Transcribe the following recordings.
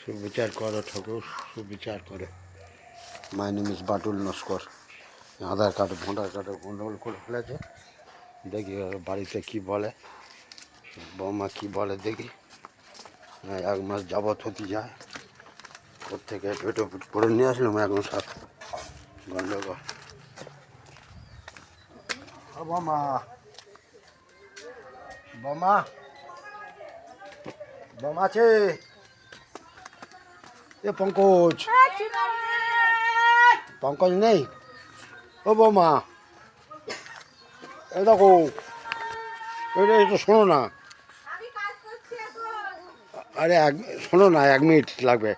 সুবিচার করো ঠাকুর, সুবিচার করে। My name is Batul Naskar. Aadhaar card voter কার্ডে গন্ডগোল করে ফেলেছে। দেখি বাড়িতে কি বলে, বৌমা কি বলে দেখি। 1 মাস যাবৎ হতে যায়, ওর থেকে পেটো পিট করে নিয়ে আসলাম, এখন সব গন্ডগোল। বৌমা, বৌমা, বৌমা আছে? এ পঙ্কজ, পঙ্কজ নেই? ও বৌমা, এ দেখো, এটা একটু শোনো না। আরে শোনো না, 1 মিনিট লাগবে।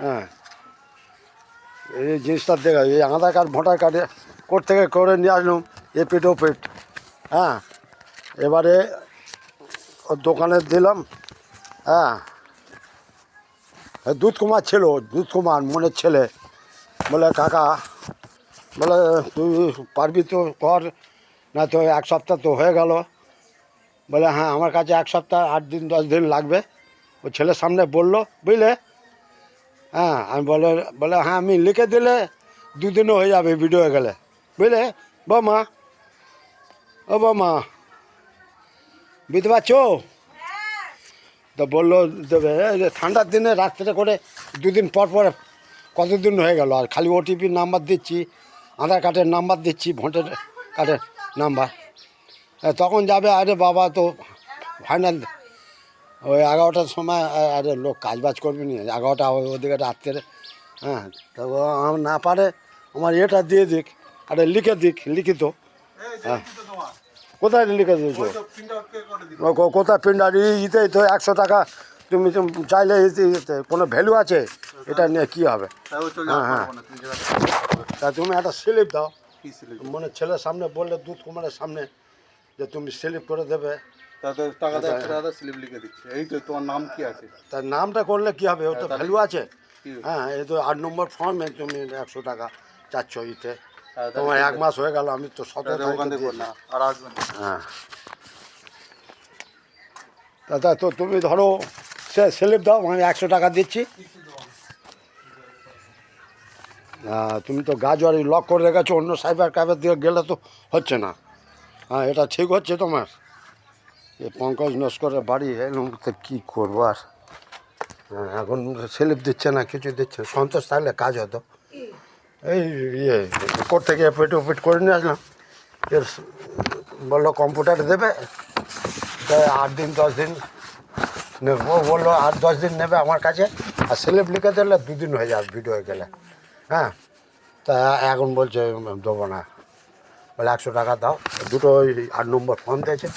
হ্যাঁ, এই জিনিসটা দেখা, এই আধার কার্ড ভোটার কার্ডে কোর্ট থেকে করে নিয়ে আসলাম, এ পেট ও পেট। হ্যাঁ, এবারে ওর দোকানে দিলাম। হ্যাঁ, দুধ কুমার ছিল, দুধ কুমার মনের ছেলে। বলে কাকা, বলে তুই পারবি তো কর, না তো 1 সপ্তাহ তো হয়ে গেল। বলে হ্যাঁ, আমার কাছে 1 সপ্তাহ 8 দিন 10 দিন লাগবে। ও ছেলের সামনে বললো, বুঝলে। হ্যাঁ, আমি বলে হ্যাঁ, আমি লিখে দিলে 2 দিনও হয়ে যাবে ভিডিও হয়ে গেলে, বুঝলে। বৌমা, ও বৌমা, বুঝতে পারছো? তো বললো দেবে। ঠান্ডার দিনে রাত্রে করে 2 দিন পর পর কতদিন হয়ে গেল, আর খালি ওটিপির নাম্বার দিচ্ছি, আধার কার্ডের নাম্বার দিচ্ছি, ভোটার কার্ডের নাম্বার। তখন যাবে, আরে বাবা তো ফাইনাল ওই 11টার সময়। আরে লোক কাজবাজ করবে নি, 11টা ওদিকে রাত্রে। হ্যাঁ, তো আমার না পারে, আমার এটা দিয়ে দিক, আরে লিখে দিক, লিখিত। হ্যাঁ, কোথায় লিখে দিয়েছো? কোথায় প্রিন্টার? ইতেই তো 100 টাকা। তুমি চাইলে ইতে কোনো ভ্যালু আছে? এটা নিয়ে কী হবে? হ্যাঁ হ্যাঁ, তা তুমি একটা স্লিপ দাও, মানে ছেলের সামনে বললে, দুধ কুমারের সামনে, যে তুমি স্লিপ করে দেবে। স্লিপ লিখে দিচ্ছি। এই তো তোমার নাম কি আছে? তার নামটা করলে কি হবে? ও তো ভ্যালু আছে। হ্যাঁ, এই তো 8 নম্বর ফর্মে তুমি 100 টাকা চাচ্ছ ইতে। তোমার 1 মাস হয়ে গেল, আমি তো 17 তারিখে না আর আসবেন। হ্যাঁ, তা তো তুমি ধরো স্লিপ দাও, আমি 100 টাকা দিচ্ছি। তুমি তো গাজোয়ারি লক করে রেখেছো, অন্য সাইবার ক্যাফের দিকে গেলে তো হচ্ছে না। হ্যাঁ, এটা ঠিক হচ্ছে তোমার? এই পঙ্কজ নস্করের বাড়ি এলাম, তো কী করবো আর। হ্যাঁ, এখন স্লিপ দিচ্ছে না, কিছু দিচ্ছে না। সন্তোষ থাকলে কাজ হতো। এই কোর্ট থেকে পেট ওপিট করে নিয়ে আসলাম। এর বললো কম্পিউটারে দেবে, তাই 8 দিন 10 দিন নেবে। ও বললো 8-10 দিন নেবে আমার কাছে, আর স্লিপ লিখে দিলে 2 দিন হয়ে যাবে ভিডিও হয়ে গেলে। হ্যাঁ, তা এখন বলছে দেবো না, বলে 100 টাকা দাও। দুটো ওই 8 নম্বর ফর্ম দিয়েছে,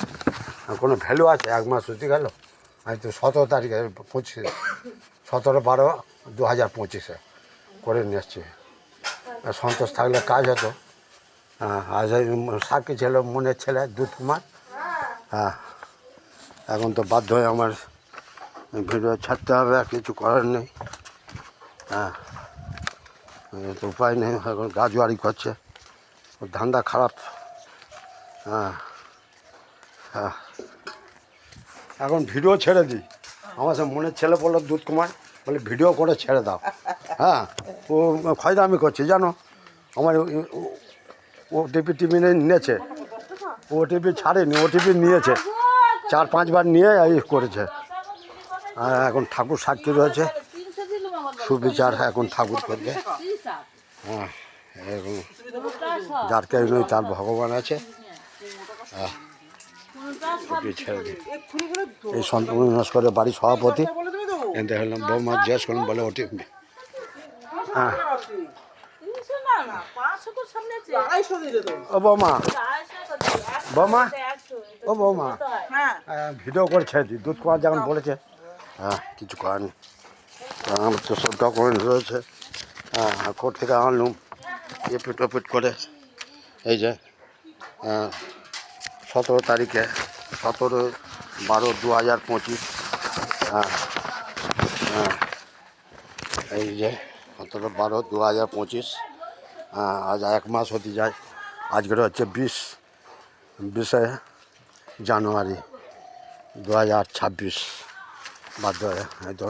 কোনো ভ্যালু আছে? 1 মাস হতে গেল। আমি তো 17 তারিখে 17/12/2025 করে নিয়ে এসছি। সন্তোষ থাকলে কাজ হতো। হ্যাঁ, আজ সাক্ষী ছিল মনের ছেলে দুধ কুমার। হ্যাঁ, এখন তো বাধ্য হয়ে আমার ভিডিও ছাড়তে হবে, আর কিছু করার নেই। হ্যাঁ, তো উপায় নেই, এখন গাজুয়ারি করছে, ওর ধান্দা খারাপ। হ্যাঁ হ্যাঁ, এখন ভিডিও ছেড়ে দিই। আমার সে মনের ছেলে বললো দুধ কুমার, বলে ভিডিও করে ছেড়ে দাও। হ্যাঁ, ও খয়দামি করছে জানো। আমার ওটিপি টিপি নিয়েছে, ওটিপি ছাড়েনি, ওটিপি নিয়েছে 4-5 বার নিয়ে এই করেছে। আর এখন ঠাকুর সাক্ষী রয়েছে, সুবিচার এখন ঠাকুর করবে। হ্যাঁ, এবং যার কেউ নয় তার ভগবান আছে। ছেড়ে দিই। এই সন্তোষ নস্করের বাড়ির সভাপতি এতে হলাম। বৌমা জিজ্ঞেস করলাম, বলে ওটিপি। হ্যাঁ, ও বৌমা, বৌমা, ও বৌমা, ভিডিও করে ছেড়ে দিই, দুধ কুমার যখন বলেছে। হ্যাঁ, কিছু করার নেই, আমার তো সব ডকুমেন্ট রয়েছে। হ্যাঁ, কোর্ট থেকে আনলুম এপিট ওপিট করে। এই যে 17 তারিখে, 17/12/2025। হ্যাঁ হ্যাঁ, এই যে 17/12/2025। হ্যাঁ, আজ 1 মাস হতে যায়। আজকের হচ্ছে 20 জানুয়ারি 2026। বাধ্য হয়ে এই তো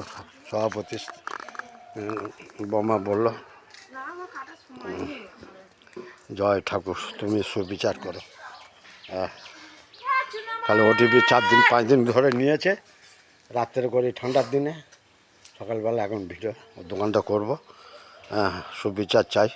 সভাপতি বোমা বলল, জয় ঠাকুর, তুমি সুবিচার করো। তাহলে ওটিপি 4 দিন 5 দিন ধরে নিয়েছে, রাত্রে করে ঠান্ডার দিনে, সকালবেলা এখন ভিডিও দোকানটা করবো। সুবিচার চাই।